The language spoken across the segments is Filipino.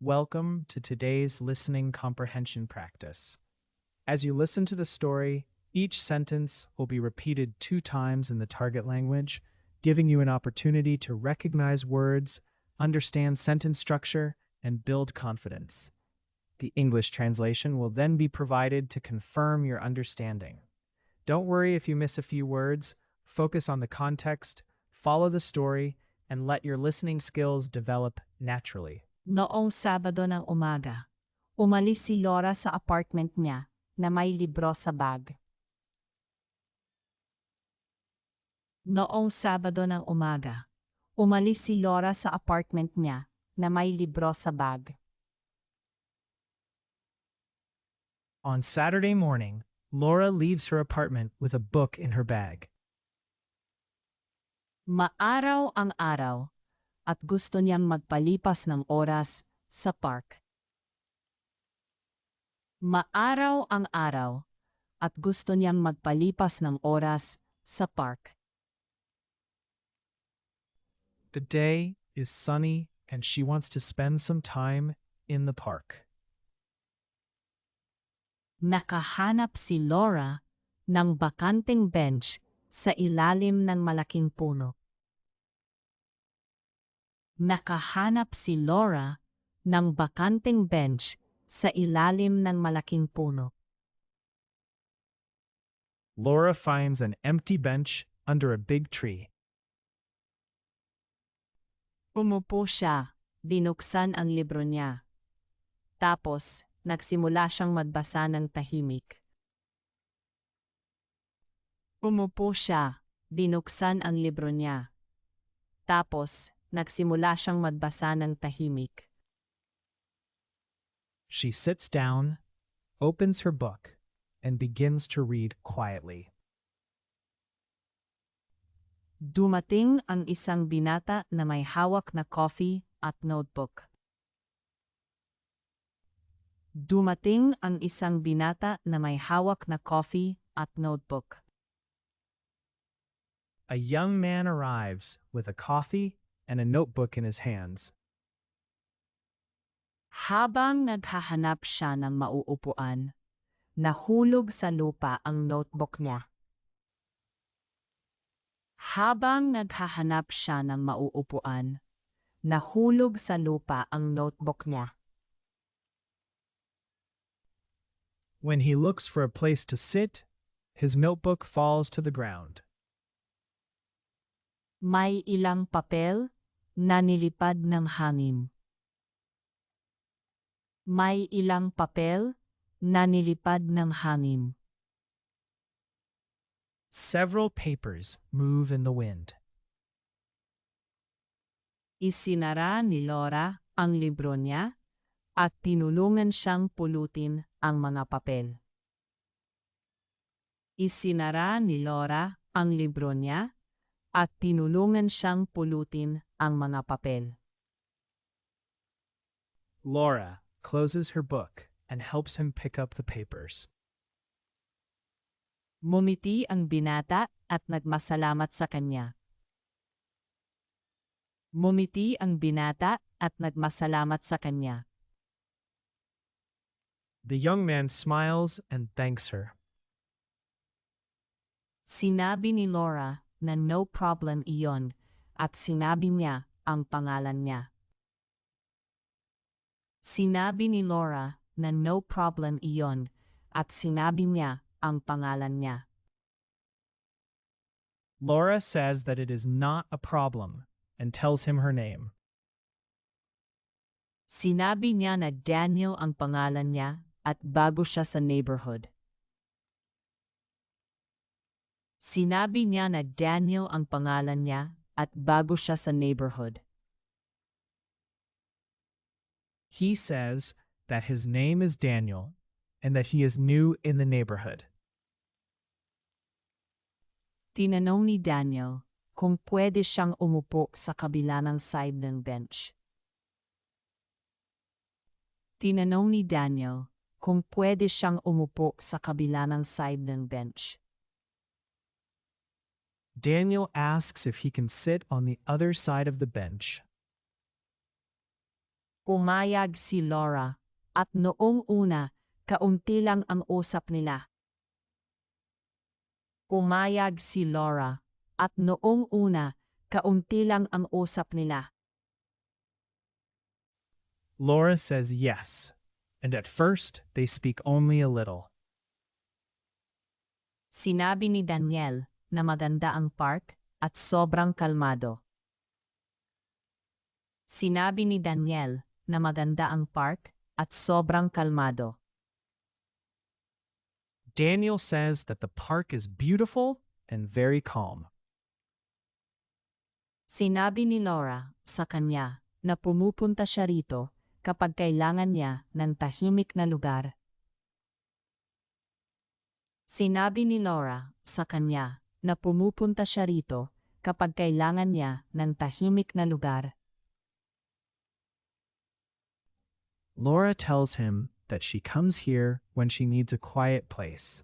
Welcome to today's listening comprehension practice. As you listen to the story, each sentence will be repeated 2 times in the target language, giving you an opportunity to recognize words, understand sentence structure, and build confidence. The English translation will then be provided to confirm your understanding. Don't worry if you miss a few words. Focus on the context, follow the story, and let your listening skills develop naturally. Noong Sabado ng umaga, umalis si Laura sa apartment niya na may libro sa bag. Noong Sabado ng umaga, umalis si Laura sa apartment niya na may libro sa bag. On Saturday morning, Laura leaves her apartment with a book in her bag. Maaraw ang araw at gusto niyang magpalipas ng oras sa park. Maaraw ang araw at gusto niyang magpalipas ng oras sa park. The day is sunny and she wants to spend some time in the park. Nakahanap si Laura ng bakanteng bench sa ilalim ng malaking puno. Nakahanap si Laura ng bakanteng bench sa ilalim ng malaking puno. Laura finds an empty bench under a big tree. Umupo siya, binuksan ang libro niya. Tapos, nagsimula siyang magbasa ng tahimik. Umupo siya, binuksan ang libro niya. Tapos, nagsimula siyang magbasa ng tahimik. She sits down, opens her book, and begins to read quietly. Dumating ang isang binata na may hawak na coffee at notebook. Dumating ang isang binata na may hawak na coffee at notebook. A young man arrives with a coffee and a notebook in his hands. Habang naghahanap siya ng mauupuan, nahulog sa lupa ang notebook niya. Habang naghahanap siya ng mauupuan, nahulog sa lupa ang notebook niya. When he looks for a place to sit, his notebook falls to the ground. May ilang papel na nilipad ng hangin. May ilang papel na nilipad ng hangin. Several papers move in the wind. Isinara ni Laura ang libro niya at tinulungan siyang pulutin ang mga papel. Isinara ni Laura ang libro niya at tinulungan siyang pulutin ang mga papel. Laura closes her book and helps him pick up the papers. Ngumiti ang binata at nagmasalamat sa kanya. Ngumiti ang binata at nagmasalamat sa kanya. The young man smiles and thanks her. Sinabi ni Laura na no problem iyon at sinabi niya ang pangalan niya. Sinabi ni Laura na no problem iyon at sinabi niya ang pangalan niya. Laura says that it is not a problem and tells him her name. Sinabi niya na Daniel ang pangalan niya at bago siya sa neighborhood. Sinabi niya na Daniel ang pangalan niya at bago siya sa neighborhood. He says that his name is Daniel and that he is new in the neighborhood. Tinanong ni Daniel kung pwede siyang umupo sa kabila ng side ng bench. Tinanong ni Daniel kung pwede siyang umupo sa kabila ng side ng bench. Daniel asks if he can sit on the other side of the bench. Umayag si Laura, at noong una, kaunti lang ang usap nila. Umayag si Laura, at noong una, kaunti lang ang usap nila. Laura says yes, and at first they speak only a little. Sinabi ni Daniel na maganda ang park at sobrang kalmado. Sinabi ni Daniel na maganda ang park at sobrang kalmado. Daniel says that the park is beautiful and very calm. Sinabi ni Laura sa kanya na pumupunta siya rito kapag kailangan niya ng tahimik na lugar. Sinabi ni Laura sa kanya na pumupunta siya rito kapag kailangan niya ng tahimik na lugar. Laura tells him that she comes here when she needs a quiet place.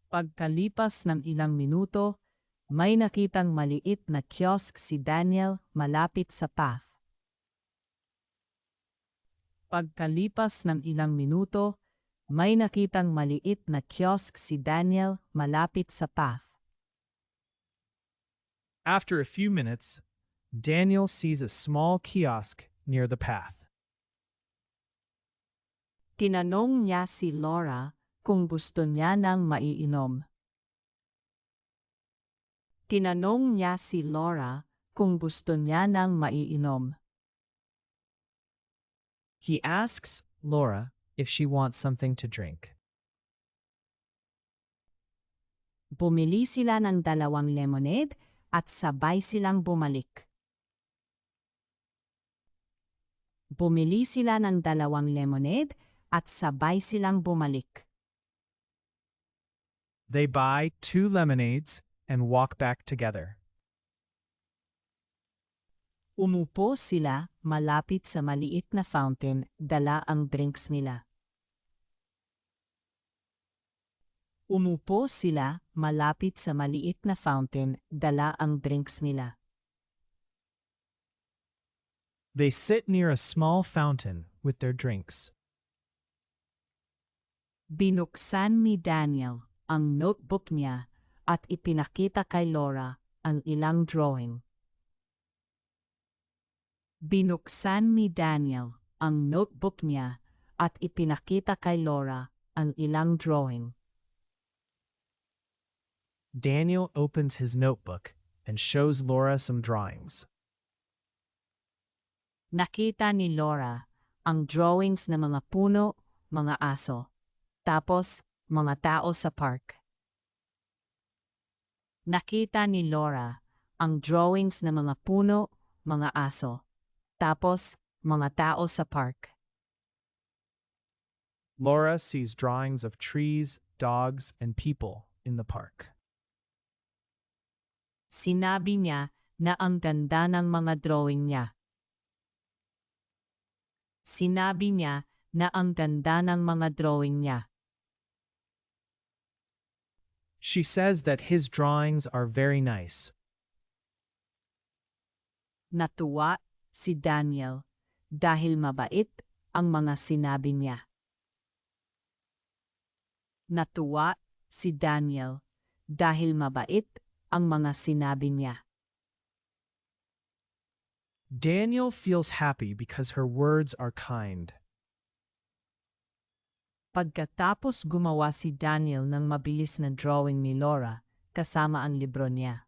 Pagkalipas ng ilang minuto, may nakitang maliit na kiosk si Daniel malapit sa path. Pagkalipas ng ilang minuto, may nakitang maliit na kiosk si Daniel malapit sa path. After a few minutes, Daniel sees a small kiosk near the path. Tinanong niya si Laura kung gusto niya ng maiinom. Tinanong niya si Laura kung gusto niya ng maiinom. He asks Laura if she wants something to drink. Bumili sila ng 2 lemonade at sabay silang bumalik. Bumili sila ng 2 lemonade at sabay silang bumalik. They buy 2 lemonades and walk back together. Umupo sila malapit sa maliit na fountain, dala ang drinks nila. Umupo sila malapit sa maliit na fountain, dala ang drinks nila. They sit near a small fountain with their drinks. Binuksan ni Daniel ang notebook niya at ipinakita kay Laura ang ilang drawing. Binuksan ni Daniel ang notebook niya at ipinakita kay Laura ang ilang drawing. Daniel opens his notebook and shows Laura some drawings. Nakita ni Laura ang drawings ng mga puno, mga aso, tapos mga tao sa park. Nakita ni Laura ang drawings ng mga puno, mga aso, tapos mga tao sa park. Laura sees drawings of trees, dogs, and people in the park. Sinabi niya na ang ganda ng mga drawing niya. Sinabi niya na ang ganda ng mga drawing niya. She says that his drawings are very nice. Natuwa si Daniel dahil mabait ang mga sinabi niya. Natuwa si Daniel dahil mabait ang mga sinabi niya. Daniel feels happy because her words are kind. Pagkatapos gumawa si Daniel ng mabilis na drawing ni Laura kasama ang libro niya.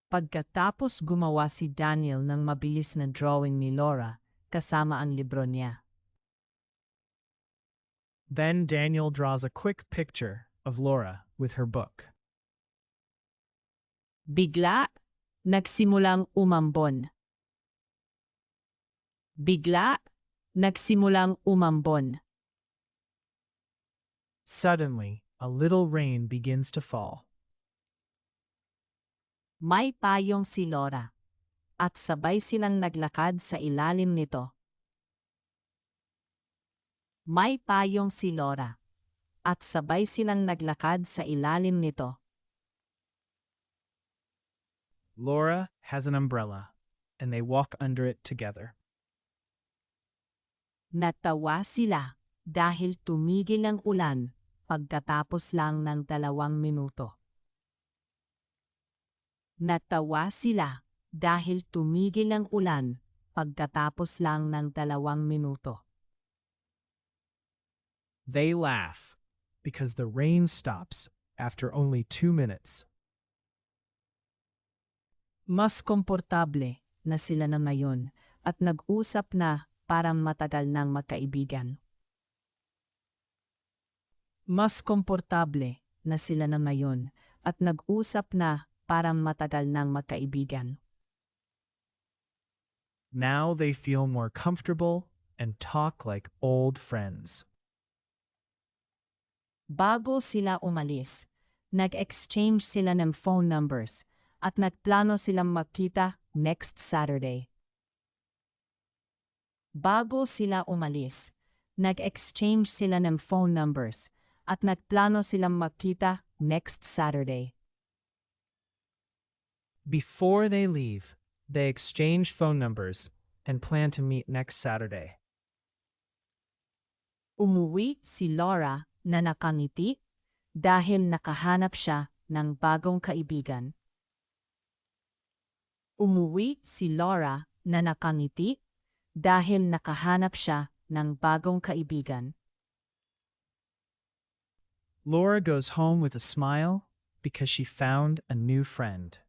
Pagkatapos gumawa si Daniel ng mabilis na drawing ni Laura kasama ang libro niya. Then Daniel draws a quick picture of Laura with her book. Bigla, nagsimulang umambon. Bigla, nagsimulang umambon. Suddenly, a little rain begins to fall. May payong si Laura, at sabay silang naglakad sa ilalim nito. May payong si Laura, at sabay silang naglakad sa ilalim nito. Laura has an umbrella. and they walk under it together. Natawa sila dahil tumigil ang ulan pagkatapos lang ng 2 minuto. Natawa sila dahil tumigil ang ulan pagkatapos lang ng 2 minuto. They laugh because the rain stops after only 2 minutes. Mas komportable na sila na ngayon at nag-usap na parang matagal ng magkaibigan. Mas komportable na sila na ngayon at nag-usap na parang matagal ng magkaibigan. Now they feel more comfortable and talk like old friends. Bago sila umalis, nag-exchange sila ng phone numbers at nagplano silang magkita next Saturday. Bago sila umalis, nag-exchange sila ng phone numbers at nagplano silang magkita next Saturday. Before they leave, they exchange phone numbers and plan to meet next Saturday. Umuwi si Laura na nakangiti dahil nakahanap siya ng bagong kaibigan. Umuwi si Laura na nakangiti dahil nakahanap siya ng bagong kaibigan. Laura goes home with a smile because she found a new friend.